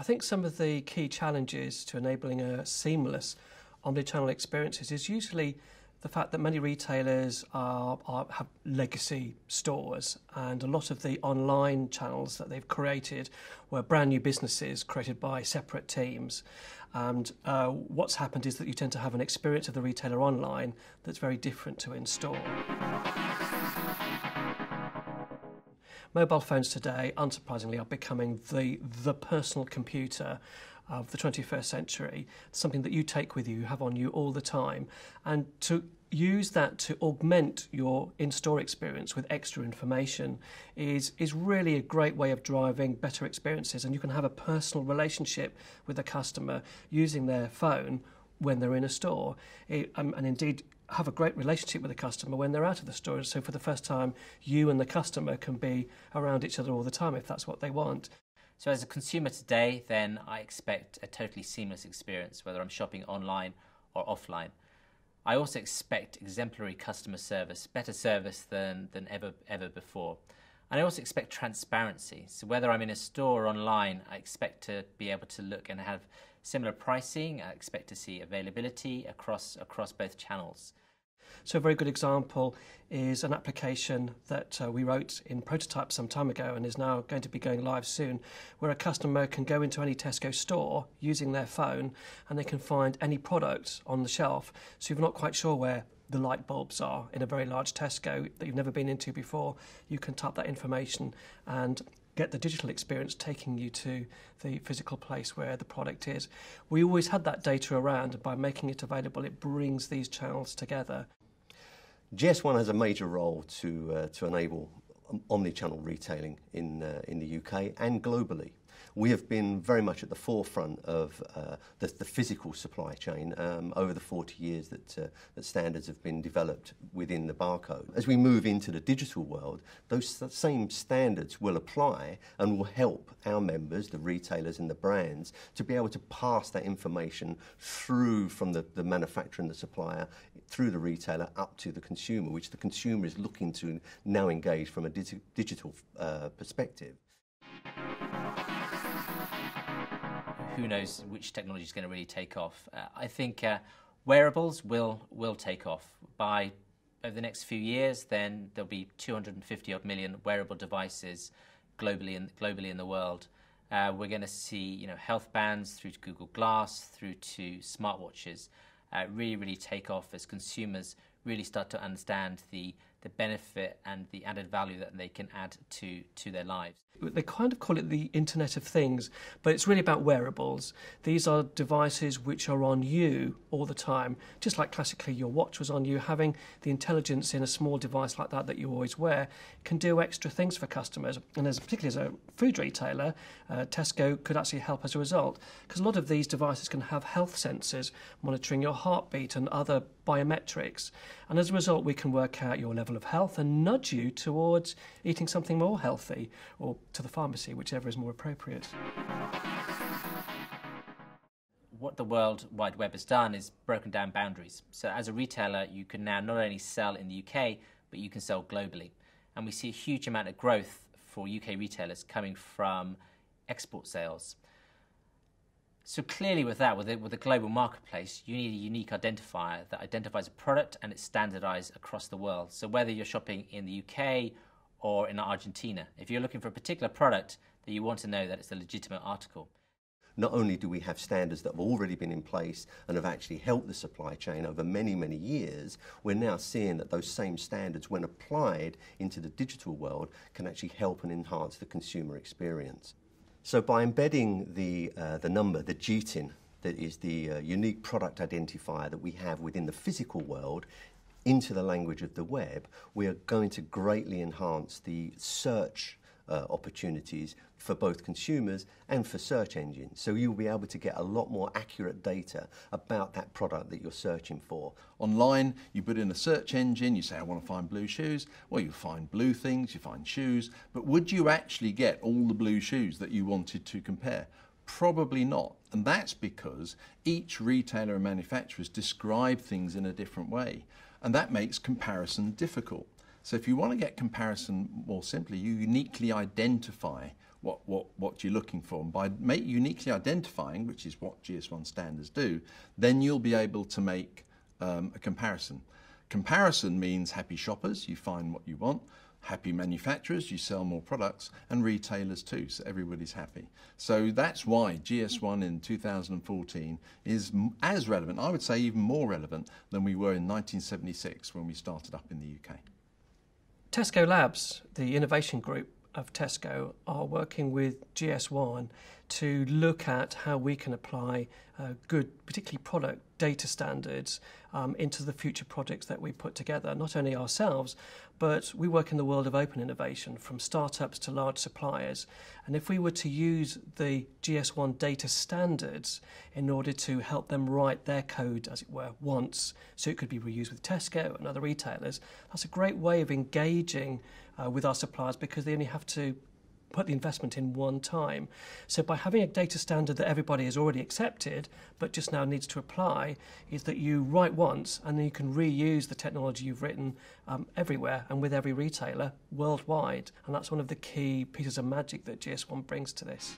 think some of the key challenges to enabling a seamless omnichannel experiences is usually the fact that many retailers have legacy stores, and a lot of the online channels that they've created were brand new businesses created by separate teams. And what's happened is that you tend to have an experience of the retailer online that's very different to in store. Mobile phones today, unsurprisingly, are becoming the personal computer of the 21st century, something that you take with you, have on you all the time. And to use that to augment your in-store experience with extra information is really a great way of driving better experiences. And you can have a personal relationship with the customer using their phone when they're in a store, and indeed have a great relationship with the customer when they're out of the store. So for the first time, you and the customer can be around each other all the time if that's what they want. So as a consumer today, then I expect a totally seamless experience, whether I'm shopping online or offline. I also expect exemplary customer service, better service than ever before. And I also expect transparency. So whether I'm in a store or online, I expect to be able to look and have similar pricing. I expect to see availability across both channels. So a very good example is an application that we wrote in prototype some time ago and is now going to be going live soon, where a customer can go into any Tesco store using their phone and they can find any product on the shelf. So if you're not quite sure where the light bulbs are in a very large Tesco that you've never been into before, you can type that information and get the digital experience taking you to the physical place where the product is. We always had that data around, and by making it available, it brings these channels together. GS1 has a major role to enable omni-channel retailing in the UK and globally. We have been very much at the forefront of the physical supply chain over the 40 years that standards have been developed within the barcode. As we move into the digital world, those same standards will apply and will help our members, the retailers and the brands, to be able to pass that information through from the manufacturer and the supplier, through the retailer up to the consumer, which the consumer is looking to now engage from a digital perspective. Who knows which technology is going to really take off. I think wearables will take off. Over the next few years, then there'll be 250 odd million wearable devices globally in the world. We're going to see health bands through to Google Glass, through to smartwatches really take off as consumers really start to understand the benefit and the added value that they can add to their lives. They kind of call it the Internet of Things, but it's really about wearables. These are devices which are on you all the time, just like classically your watch was on you. Having the intelligence in a small device like that you always wear can do extra things for customers. And particularly as a food retailer, Tesco could actually help as a result, because a lot of these devices can have health sensors monitoring your heartbeat and other biometrics. And as a result, we can work out your level of health and nudge you towards eating something more healthy, or to the pharmacy, whichever is more appropriate. What the World Wide Web has done is broken down boundaries. So as a retailer, you can now not only sell in the UK, but you can sell globally. And we see a huge amount of growth for UK retailers coming from export sales. So clearly with that, with a global marketplace, you need a unique identifier that identifies a product and it's standardised across the world. So whether you're shopping in the UK or in Argentina, if you're looking for a particular product, then you want to know that it's a legitimate article. Not only do we have standards that have already been in place and have actually helped the supply chain over many, many years, we're now seeing that those same standards, when applied into the digital world, can actually help and enhance the consumer experience. So by embedding the number, the GTIN, that is the unique product identifier that we have within the physical world, into the language of the web, we are going to greatly enhance the search opportunities for both consumers and for search engines. So you'll be able to get a lot more accurate data about that product that you're searching for. Online, you put in a search engine, you say, I want to find blue shoes. Well, you find blue things, you find shoes, but would you actually get all the blue shoes that you wanted to compare? Probably not. And that's because each retailer and manufacturers describe things in a different way. And that makes comparison difficult. So if you want to get comparison more simply, you uniquely identify what you're looking for. And by uniquely identifying, which is what GS1 standards do, then you'll be able to make a comparison. Comparison means happy shoppers, you find what you want. Happy manufacturers, you sell more products, and retailers too, so everybody's happy. So that's why GS1 in 2014 is as relevant, I would say even more relevant than we were in 1976 when we started up in the UK. Tesco Labs, the innovation group of Tesco, are working with GS1 to look at how we can apply good, particularly product data standards into the future projects that we put together, not only ourselves, but we work in the world of open innovation, from startups to large suppliers. And if we were to use the GS1 data standards in order to help them write their code, as it were, once, so it could be reused with Tesco and other retailers, that's a great way of engaging with our suppliers, because they only have to put the investment in one time. So by having a data standard that everybody has already accepted but just now needs to apply, is that you write once and then you can reuse the technology you've written everywhere and with every retailer worldwide. And that's one of the key pieces of magic that GS1 brings to this.